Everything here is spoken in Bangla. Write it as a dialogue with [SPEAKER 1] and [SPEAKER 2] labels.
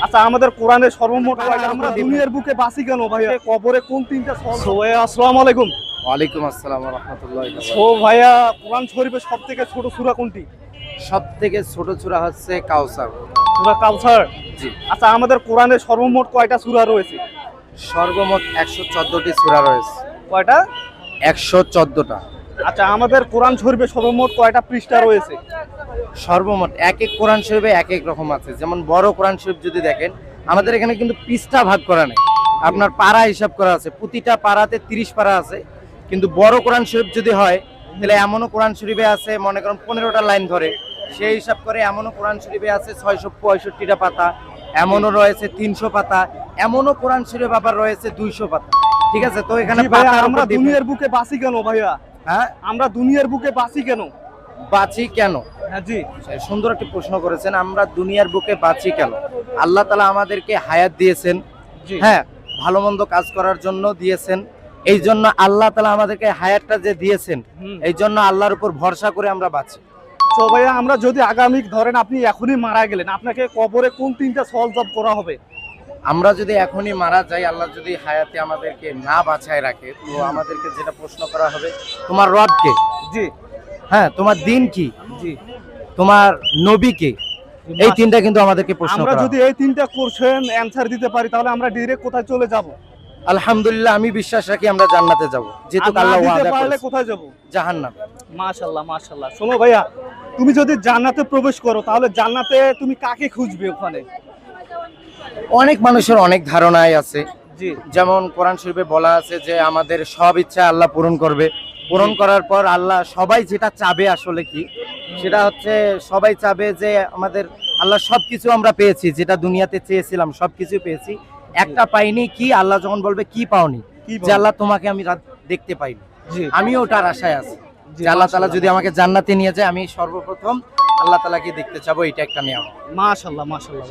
[SPEAKER 1] আচ্ছা, আমাদের কোরআনের সর্বমোট কয়টা? আমরা দুনিয়ার বুকে বাঁচি কেন ভাইয়া? কবরে কোন তিনটা আসসালামু আলাইকুম।
[SPEAKER 2] ওয়ালাইকুম আসসালাম ওয়া রাহমাতুল্লাহি ওয়া
[SPEAKER 1] ও ভাইয়া, কোরআন শরীফের সবথেকে ছোট সূরা কোনটি?
[SPEAKER 2] সবথেকে ছোট সূরা হচ্ছে কাউসার।
[SPEAKER 1] সূরা কাউসার।
[SPEAKER 2] জি।
[SPEAKER 1] আচ্ছা, আমাদের কোরআনের সর্বমোট কয়টা সূরা রয়েছে?
[SPEAKER 2] সর্বমোট 114টি সূরা রয়েছে।
[SPEAKER 1] কয়টা?
[SPEAKER 2] 114টা।
[SPEAKER 1] আচ্ছা, আমাদের কোরআন শরীফের সর্বমোট কয়টা পৃষ্ঠা রয়েছে?
[SPEAKER 2] সর্বমোট এক এক কোরআন শরীফে এক এক রকম আছে। যেমন বড় কোরআন শরীফ যদি দেখেন, আমাদের এখানে কিন্তু পৃষ্ঠা ভাগ করা নেই, আপনার পারা হিসাব করা আছে। প্রতিটা পারাতে 30 পারা আছে। কিন্তু বড় কোরআন শরীফ যদি হয়, তাহলে এমনও কোরআন শরীফে আছে মনে করেন 15টা লাইন ধরে, সেই হিসাব করে এমনও কোরআন শরীফে আছে 665টা পাতা, এমনও রয়েছে 300 পাতা, এমনও কোরআন শরীফ আবার রয়েছে 200 পাতা। ঠিক আছে, তো এখানে
[SPEAKER 1] ভাইয়া, আমরা দুনিয়ার বুকে বাঁচি কেন ভাইয়া?
[SPEAKER 2] হ্যাঁ,
[SPEAKER 1] আমরা দুনিয়ার বুকে বাঁচি কেন?
[SPEAKER 2] বাঁচি কেন?
[SPEAKER 1] হ্যাঁ জি।
[SPEAKER 2] সুন্দর একটি প্রশ্ন করেছেন। আমরা দুনিয়ার বুকে বাঁচি কেন? আল্লাহ তাআলা আমাদেরকে হায়াত দিয়েছেন, হ্যাঁ, ভালো মন্দ কাজ করার জন্য দিয়েছেন। এই জন্য আল্লাহ তাআলা আমাদেরকে হায়াতটা যে দিয়েছেন, এই জন্য আল্লাহর উপর ভরসা করে আমরা বাঁচি।
[SPEAKER 1] তো ভাইয়া, আমরা যদি আগামী ধরেন আপনি এখনই মারা গেলেন, আপনাকে কবরে কোন তিনটা সওয়াল জব করা হবে?
[SPEAKER 2] আমরা যদি এখনই মারা যাই, আল্লাহ যদি হায়াতে আমাদেরকে না বাঁচায় রাখে, তো আমাদেরকে যেটা প্রশ্ন করা হবে, তোমার রব কে?
[SPEAKER 1] জি।
[SPEAKER 2] হ্যাঁ, তোমার দিন কি?
[SPEAKER 1] জি।
[SPEAKER 2] তোমার নবী কে? এই তিনটা কিন্তু আমাদেরকে প্রশ্ন
[SPEAKER 1] আমরা
[SPEAKER 2] করা
[SPEAKER 1] যদি
[SPEAKER 2] হবে।
[SPEAKER 1] এই তিনটা কোশ্চেন অ্যানসার দিতে পারি, তাহলে আমরা ডাইরেক্ট কোথায় চলে যাব?
[SPEAKER 2] আলহামদুলিল্লাহ, আমি বিশ্বাস রাখি আমরা জান্নাতে যাব, যেহেতু
[SPEAKER 1] আর না
[SPEAKER 2] আল্লাহ
[SPEAKER 1] দিতে
[SPEAKER 2] ওয়াদা
[SPEAKER 1] পারলে
[SPEAKER 2] করেছে।
[SPEAKER 1] কোথায় যাব?
[SPEAKER 2] জাহান্নাম।
[SPEAKER 1] মাশাআল্লাহ, মাশাআল্লাহ। শোনো ভাইয়া, তুমি যদি জান্নাতে প্রবেশ করো, তাহলে জান্নাতে তুমি কাকে খুঁজবে ওখানে?
[SPEAKER 2] অনেক মানুষের অনেক ধারণাই আছে।
[SPEAKER 1] জি।
[SPEAKER 2] যেমন কোরআন শরীফে বলা আছে যে আমাদের সব ইচ্ছা আল্লাহ পূরণ করবে। পূরণ করার পর আল্লাহ সবাই যেটা চাবে আসলে কি, সেটা হচ্ছে সবাই চাবে যে আমাদের আল্লাহ সবকিছু আমরা পেয়েছি, যেটা দুনিয়াতে চেয়েছিলাম সবকিছু পেয়েছি, একটা পাইনি। কি? আল্লাহ যখন বলবে কি পাওনি, যে আল্লাহ তোমাকে আমি দেখতে পাইনি, আমিও ওটার আশায় আছি যে আল্লাহ তাআলা যদি আমাকে জান্নাতে নিয়ে যায়, আমি সর্বপ্রথম আল্লাহ তাআলাকে দেখতে চাবো। এটা একটা নিয়ম।
[SPEAKER 1] মাশাআল্লাহ, মাশাআল্লাহ।